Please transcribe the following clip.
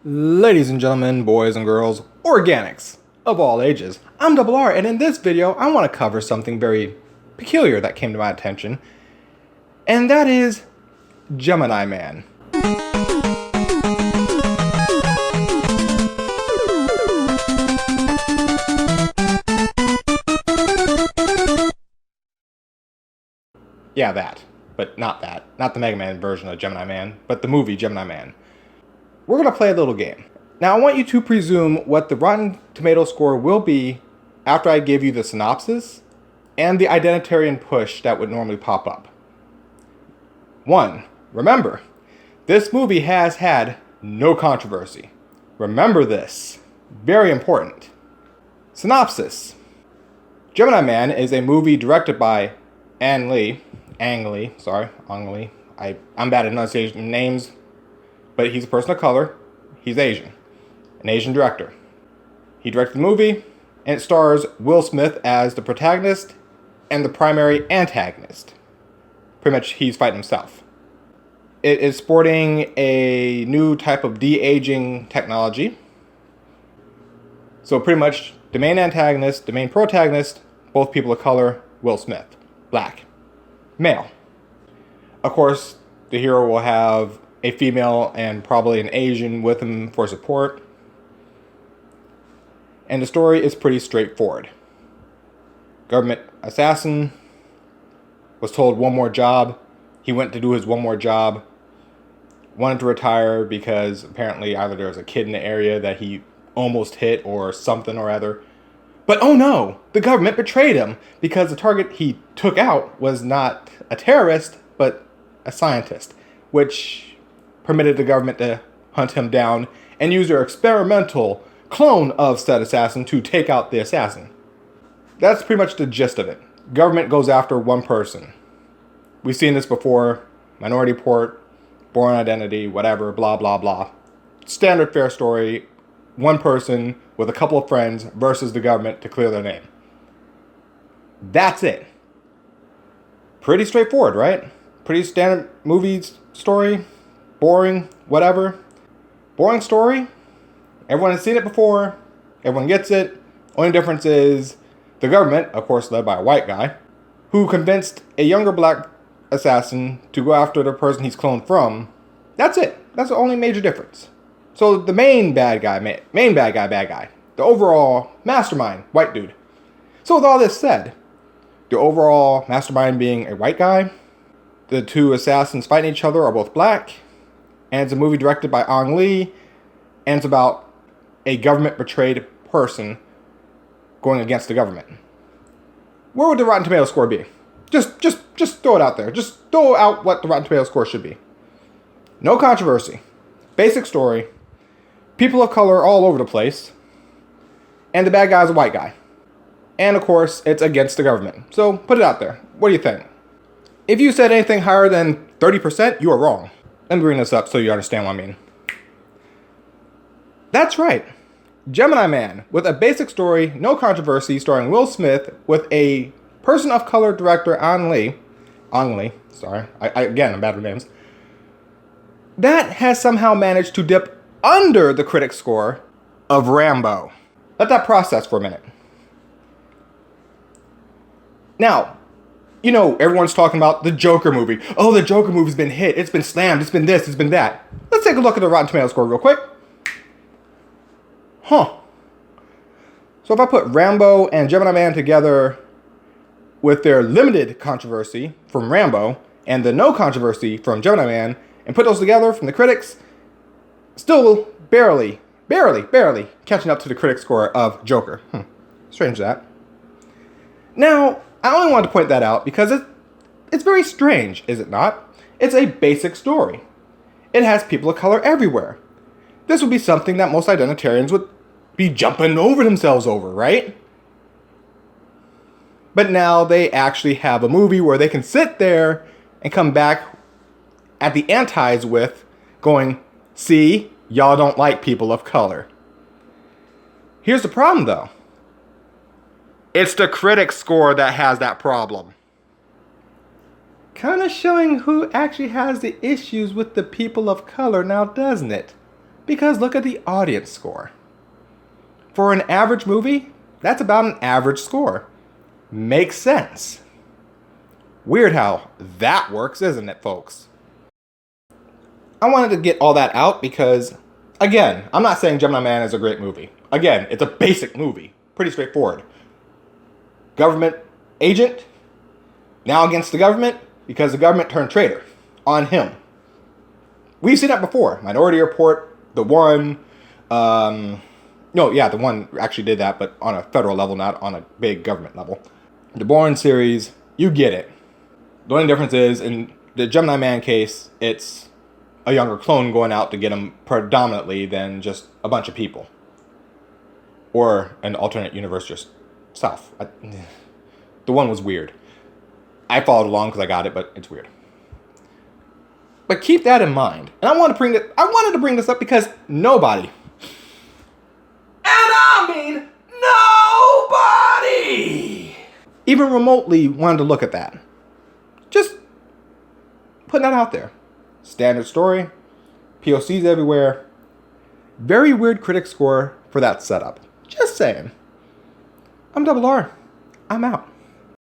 Ladies and gentlemen, boys and girls, organics of all ages, I'm Double R, and in this video I want to cover something very peculiar that came to my attention, and that is Gemini Man. Yeah, that. But not that. Not the Mega Man version of Gemini Man, but the movie Gemini Man. We're going to play a little game. Now I want you to presume what the Rotten Tomato score will be after I give you the synopsis and the Identitarian push that would normally pop up. 1. Remember, this movie has had no controversy. Remember this. Very important. Synopsis. Gemini Man is a movie directed by Ang Lee. I'm bad at enunciation names, but he's a person of color. He's Asian. An Asian director. He directed the movie, and it stars Will Smith as the protagonist and the primary antagonist. Pretty much he's fighting himself. It is sporting a new type of de-aging technology. So pretty much the main antagonist, the main protagonist, both people of color, Will Smith. Black. Male. Of course, the hero will have a female and probably an Asian with him for support. And the story is pretty straightforward. Government assassin was told one more job. He went to do his one more job. Wanted to retire because apparently either there was a kid in the area that he almost hit or something or other. But oh no, the government betrayed him because the target he took out was not a terrorist, but a scientist, which permitted the government to hunt him down and use their experimental clone of said assassin to take out the assassin. That's pretty much the gist of it. Government goes after one person. We've seen this before. Minority Report, Born Identity, whatever, blah, blah, blah. Standard fair story. One person with a couple of friends versus the government to clear their name. That's it. Pretty straightforward, right? Pretty standard movie story. Boring, whatever. Boring story. Everyone has seen it before. Everyone gets it. Only difference is the government, of course led by a white guy, who convinced a younger black assassin to go after the person he's cloned from. That's it. That's the only major difference. So the main bad guy, the overall mastermind, white dude. So with all this said, the overall mastermind being a white guy, the two assassins fighting each other are both black, and it's a movie directed by Ang Lee, and it's about a government-betrayed person going against the government. Where would the Rotten Tomato score be? Just throw it out there. Just throw out what the Rotten Tomato score should be. No controversy. Basic story. People of color all over the place. And the bad guy's a white guy. And of course, it's against the government. So put it out there. What do you think? If you said anything higher than 30%, you are wrong. Let me bring this up so you understand what I mean. That's right. Gemini Man, with a basic story, no controversy, starring Will Smith, with a person of color director, I'm bad with names. That has somehow managed to dip under the critic score of Rambo. Let that process for a minute. Now, you know, everyone's talking about the Joker movie. Oh, the Joker movie's been hit. It's been slammed. It's been this. It's been that. Let's take a look at the Rotten Tomatoes score real quick. So if I put Rambo and Gemini Man together with their limited controversy from Rambo and the no controversy from Gemini Man and put those together from the critics, still barely catching up to the critic score of Joker. Strange that. Now, I only wanted to point that out because it's very strange, is it not? It's a basic story. It has people of color everywhere. This would be something that most Identitarians would be jumping over themselves over, right? But now they actually have a movie where they can sit there and come back at the antis with going, see, y'all don't like people of color. Here's the problem though. It's the critic score that has that problem. Kind of showing who actually has the issues with the people of color now, doesn't it? Because look at the audience score. For an average movie, that's about an average score. Makes sense. Weird how that works, isn't it, folks? I wanted to get all that out because, again, I'm not saying Gemini Man is a great movie. Again, it's a basic movie. Pretty straightforward. Government agent, now against the government because the government turned traitor on him. We've seen that before. Minority Report, the one, the one actually did that, but on a federal level, not on a big government level. The Bourne series, you get it. The only difference is, in the Gemini Man case, it's a younger clone going out to get him predominantly than just a bunch of people. Or an alternate universe just south. The one was weird. I followed along because I got it, but it's weird. But keep that in mind. And I wanted to bring this up because nobody, and I mean nobody, even remotely wanted to look at that. Just putting that out there. Standard story, POCs everywhere. Very weird critic score for that setup. Just saying. I'm Double R. I'm out.